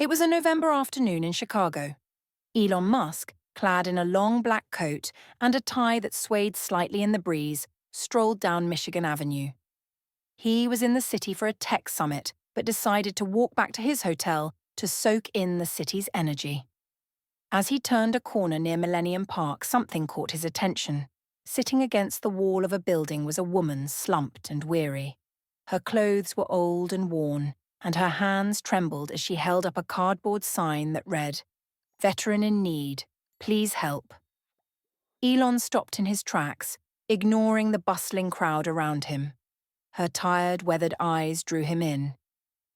It was a November afternoon in Chicago. Elon Musk, clad in a long black coat and a tie that swayed slightly in the breeze, strolled down Michigan Avenue. He was in the city for a tech summit, but decided to walk back to his hotel to soak in the city's energy. As he turned a corner near Millennium Park, something caught his attention. Sitting against the wall of a building was a woman, slumped and weary. Her clothes were old and worn, and her hands trembled as she held up a cardboard sign that read, "Veteran in need, please help." Elon stopped in his tracks, ignoring the bustling crowd around him. Her tired, weathered eyes drew him in.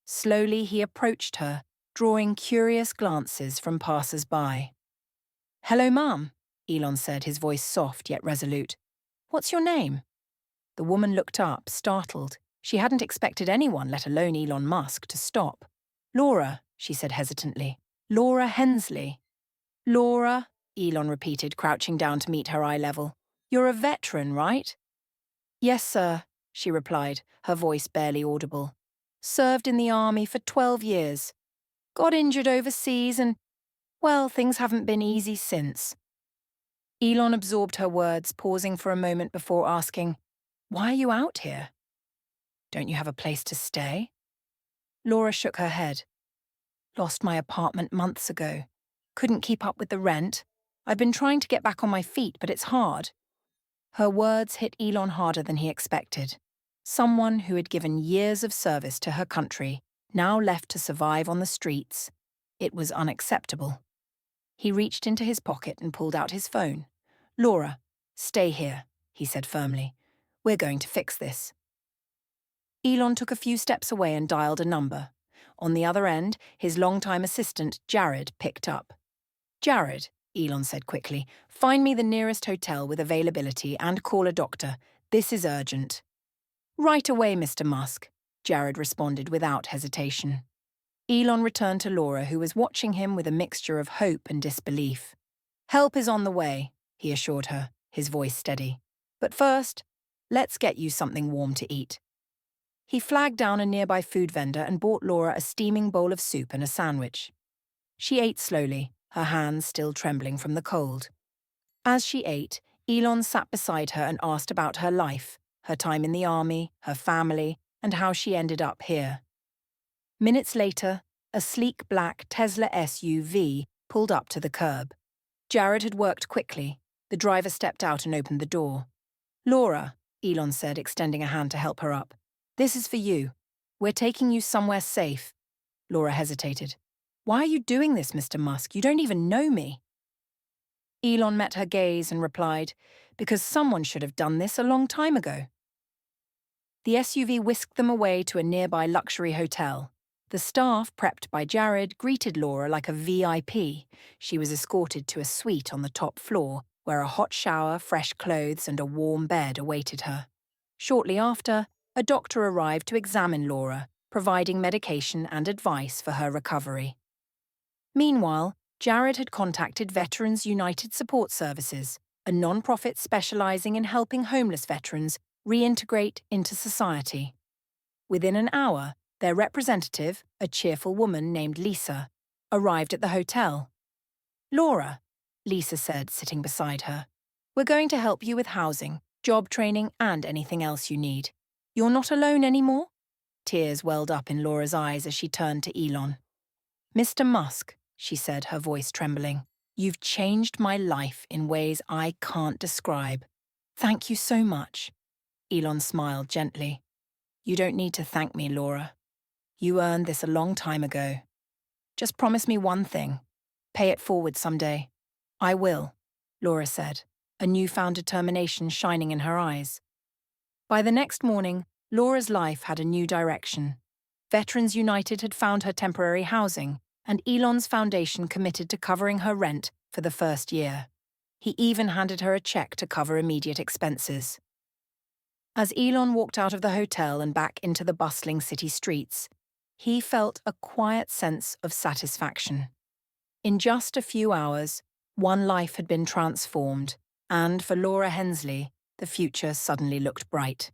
Slowly he approached her, drawing curious glances from passers-by. "Hello, Mum," Elon said, his voice soft yet resolute. "What's your name?" The woman looked up, startled. She hadn't expected anyone, let alone Elon Musk, to stop. "Laura," she said hesitantly. "Laura Hensley." "Laura," Elon repeated, crouching down to meet her eye level. "You're a veteran, right?" "Yes, sir," she replied, her voice barely audible. "Served in the army for 12 years. Got injured overseas and, well, things haven't been easy since." Elon absorbed her words, pausing for a moment before asking, "Why are you out here? Don't you have a place to stay?" Laura shook her head. "Lost my apartment months ago. Couldn't keep up with the rent. I've been trying to get back on my feet, but it's hard." Her words hit Elon harder than he expected. Someone who had given years of service to her country, now left to survive on the streets. It was unacceptable. He reached into his pocket and pulled out his phone. "Laura, stay here," he said firmly. "We're going to fix this." Elon took a few steps away and dialed a number. On the other end, his longtime assistant, Jared, picked up. "Jared," Elon said quickly, "find me the nearest hotel with availability and call a doctor. This is urgent." "Right away, Mr. Musk," Jared responded without hesitation. Elon returned to Laura, who was watching him with a mixture of hope and disbelief. "Help is on the way," he assured her, his voice steady. "But first, let's get you something warm to eat." He flagged down a nearby food vendor and bought Laura a steaming bowl of soup and a sandwich. She ate slowly, her hands still trembling from the cold. As she ate, Elon sat beside her and asked about her life, her time in the army, her family, and how she ended up here. Minutes later, a sleek black Tesla SUV pulled up to the curb. Jared had worked quickly. The driver stepped out and opened the door. "Laura," Elon said, extending a hand to help her up. "This is for you. We're taking you somewhere safe." Laura hesitated. "Why are you doing this, Mr. Musk? You don't even know me." Elon met her gaze and replied, "Because someone should have done this a long time ago." The SUV whisked them away to a nearby luxury hotel. The staff, prepped by Jared, greeted Laura like a VIP. She was escorted to a suite on the top floor, where a hot shower, fresh clothes, and a warm bed awaited her. Shortly after, a doctor arrived to examine Laura, providing medication and advice for her recovery. Meanwhile, Jared had contacted Veterans United Support Services, a non-profit specializing in helping homeless veterans reintegrate into society. Within an hour, their representative, a cheerful woman named Lisa, arrived at the hotel. "Laura," Lisa said, sitting beside her, "we're going to help you with housing, job training, and anything else you need. You're not alone anymore?" Tears welled up in Laura's eyes as she turned to Elon. "Mr. Musk," she said, her voice trembling, "you've changed my life in ways I can't describe. Thank you so much." Elon smiled gently. "You don't need to thank me, Laura. You earned this a long time ago. Just promise me one thing. Pay it forward someday." "I will," Laura said, a newfound determination shining in her eyes. By the next morning, Laura's life had a new direction. Veterans United had found her temporary housing, and Elon's foundation committed to covering her rent for the first year. He even handed her a check to cover immediate expenses. As Elon walked out of the hotel and back into the bustling city streets, he felt a quiet sense of satisfaction. In just a few hours, one life had been transformed, and for Laura Hensley, the future suddenly looked bright.